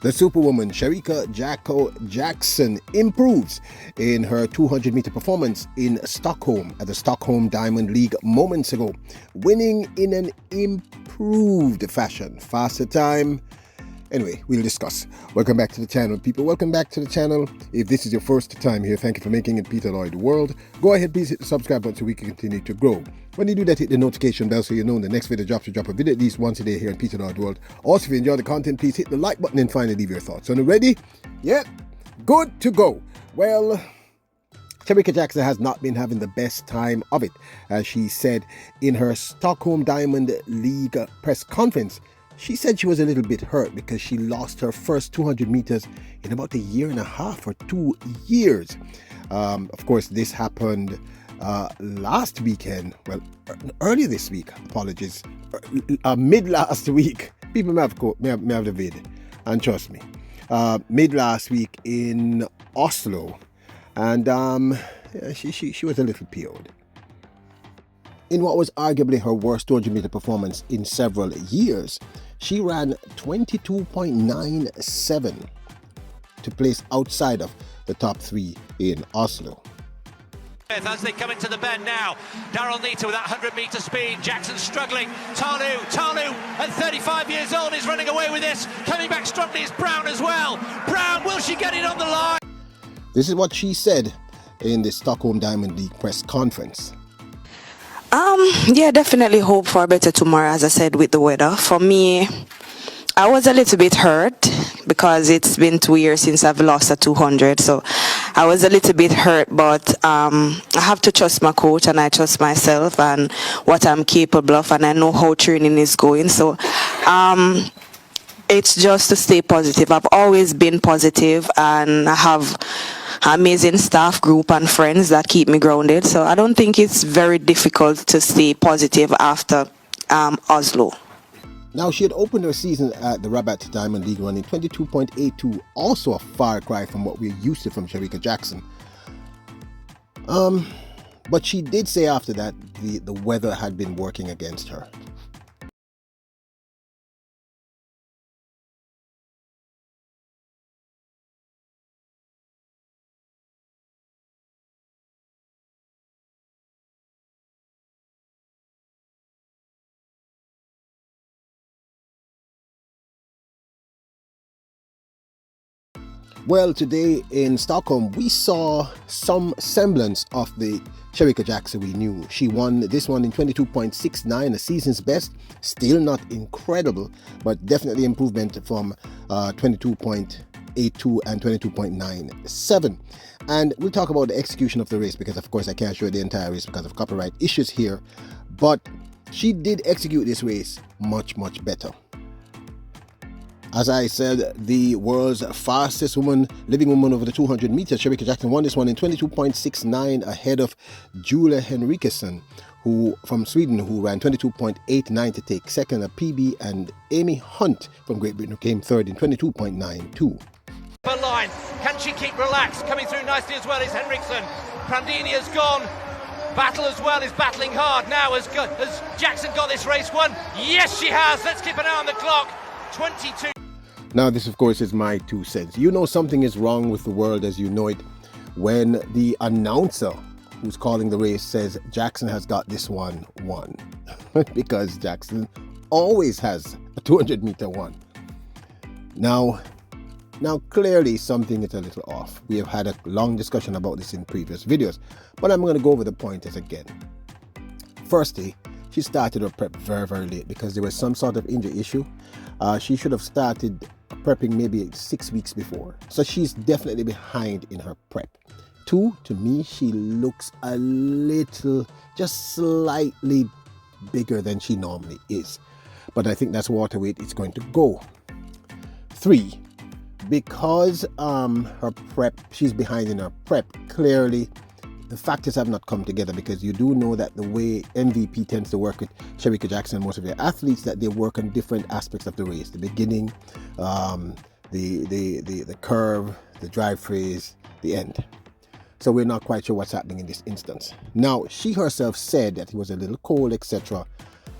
The Superwoman Shericka Jackson improves in her 200-meter performance in Stockholm at the Stockholm Diamond League moments ago, winning in an improved fashion. Faster time. Anyway, we'll discuss. Welcome back to the channel, people. Welcome back to the channel. If this is your first time here, thank you for making it Peter Lloyd World. Go ahead, please hit the subscribe button so we can continue to grow. When you do that, hit the notification bell so you know when the next video drops. We drop a video at least once a day here in Peter Lloyd World. Also, if you enjoy the content, please hit the like button and finally leave your thoughts. So, ready? Yeah, good to go. Well, Shericka Jackson has not been having the best time of it, as she said in her Stockholm Diamond League press conference. She said she was a little bit hurt because she lost her first 200 meters in about a year and a half or 2 years. Of course, this happened last weekend. Well, earlier this week, apologies, mid last week. People may have the vid, and trust me, mid last week in Oslo, and she was a little PO'd. In what was arguably her worst 200-meter performance in several years, she ran 22.97 to place outside of the top three in Oslo. As they come into the bend now, Daryl Nita with that 100-meter speed. Jackson struggling. Talu at 35 years old is running away with this. Coming back strongly is Brown as well. Brown, will she get it on the line? This is what she said in the Stockholm Diamond League press conference. Yeah, definitely hope for a better tomorrow, as I said, with the weather. For me, I was a little bit hurt because it's been 2 years since I've lost a 200, so I was a little bit hurt, but I have to trust my coach and I trust myself and what I'm capable of, and I know how training is going, so it's just to stay positive. I've always been positive, and I have amazing staff, group and friends that keep me grounded, so I don't think it's very difficult to stay positive after Oslo. Now, she had opened her season at the Rabat Diamond League running 22.82, also a far cry from what we're used to from Shericka Jackson. But she did say after that the weather had been working against her. Well, today in Stockholm, we saw some semblance of the Shericka Jackson we knew. She won this one in 22.69, the season's best. Still not incredible, but definitely improvement from 22.82 and 22.97. And we'll talk about the execution of the race because, of course, I can't show the entire race because of copyright issues here. But she did execute this race much, much better. As I said, the world's fastest living woman over the 200 meters, Shericka Jackson won this one in 22.69 ahead of Julia Henriksson, who from Sweden, who ran 22.89 to take second, a PB, and Amy Hunt from Great Britain, who came third in 22.92. Line. Can she keep relaxed? Coming through nicely as well is Henriksson. Prandini has gone. Battle as well is battling hard now. Has Jackson got this race won? Yes, she has. Let's keep an eye on the clock. 22. Now, this, of course, is my 2 cents. You know something is wrong with the world as you know it when the announcer who's calling the race says Jackson has got this one won. Because Jackson always has a 200-meter one. Now, clearly something is a little off. We have had a long discussion about this in previous videos, but I'm going to go over the pointers again. Firstly, she started her prep very, very late because there was some sort of injury issue. She should have started prepping maybe 6 weeks before. So she's definitely behind in her prep. 2, to me, she looks a little, just slightly bigger than she normally is. But I think that's water weight it's going to go. 3, because her prep, she's behind in her prep, clearly the factors have not come together, because you do know that the way MVP tends to work with Shericka Jackson and most of their athletes, that they work on different aspects of the race: the beginning, the curve, the drive phase, the end. So we're not quite sure what's happening in this instance. Now, she herself said that it was a little cold, etc.,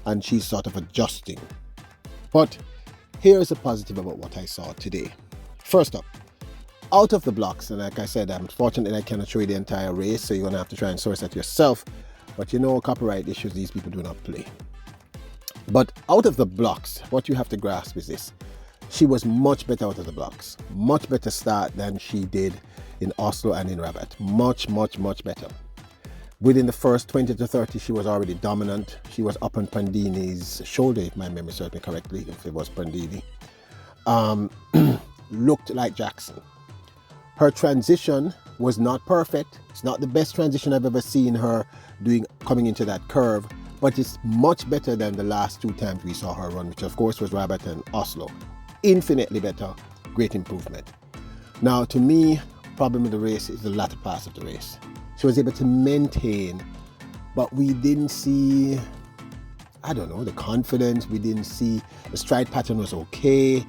and she's sort of adjusting. But here's a positive about what I saw today. First up, out of the blocks, and like I said, unfortunately I cannot show you the entire race, so you're going to have to try and source that yourself. But you know, copyright issues, these people do not play. But out of the blocks, what you have to grasp is this. She was much better out of the blocks. Much better start than she did in Oslo and in Rabat. Much better. Within the first 20 to 30, she was already dominant. She was up on Pandini's shoulder, if my memory serves me correctly, if it was Pandini. Looked like Jackson. Her transition was not perfect. It's not the best transition I've ever seen her doing coming into that curve, but it's much better than the last 2 times we saw her run, which of course was Rabat and Oslo. Infinitely better, great improvement. Now, to me, problem with the race is the latter part of the race. She was able to maintain, but we didn't see, I don't know, the confidence. We didn't see the stride pattern was okay.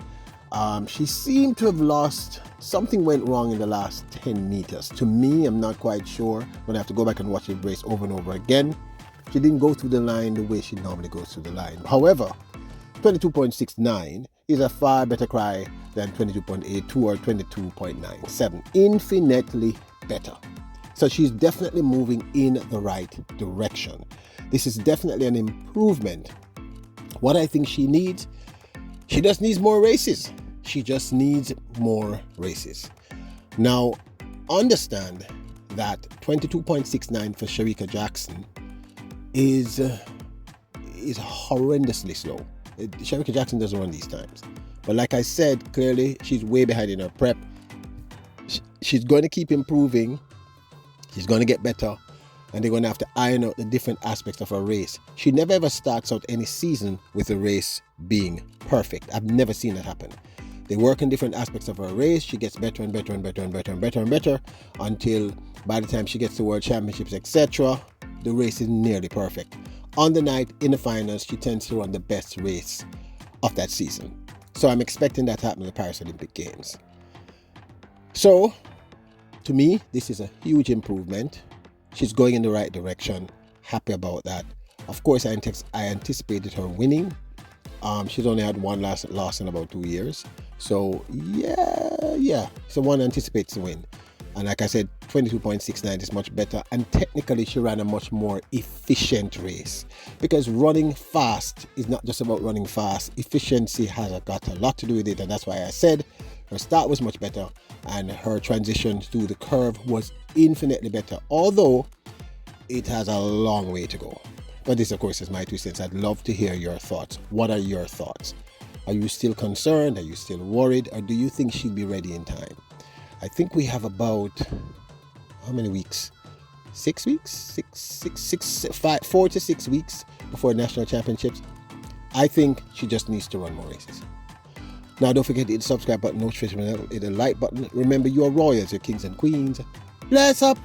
She seemed to have lost, something went wrong in the last 10 meters. To me, I'm not quite sure. I'm going to have to go back and watch the race over and over again. She didn't go through the line the way she normally goes through the line. However, 22.69 is a far better cry than 22.82 or 22.97. Infinitely better. So she's definitely moving in the right direction. This is definitely an improvement. What I think she needs, she just needs more races. She just needs more races. Now, understand that 22.69 for Shericka Jackson is horrendously slow. Shericka Jackson doesn't run these times. But like I said, clearly she's way behind in her prep. She's going to keep improving. She's going to get better. And they're going to have to iron out the different aspects of her race. She never ever starts out any season with a race being perfect. I've never seen that happen. They work in different aspects of her race. She gets better and better and better and better and better and better until by the time she gets to World Championships, etc., the race is nearly perfect. On the night, in the finals, she tends to run the best race of that season. So I'm expecting that to happen in the Paris Olympic Games. So, to me, this is a huge improvement. She's going in the right direction. Happy about that. Of course, I anticipated her winning. She's only had one loss in about 2 years. So, yeah. So one anticipates to win. And like I said, 22.69 is much better. And technically, she ran a much more efficient race. Because running fast is not just about running fast. Efficiency has got a lot to do with it. And that's why I said her start was much better. And her transition through the curve was infinitely better. Although, it has a long way to go. But this, of course, is my 2 cents. I'd love to hear your thoughts. What are your thoughts? Are you still concerned? Are you still worried? Or do you think she'll be ready in time? I think we have about, how many weeks? 6 weeks? 4 to 6 weeks before national championships. I think she just needs to run more races. Now, don't forget to hit the subscribe button, notification bell, hit the like button. Remember, you are royals, you're kings and queens. Bless up!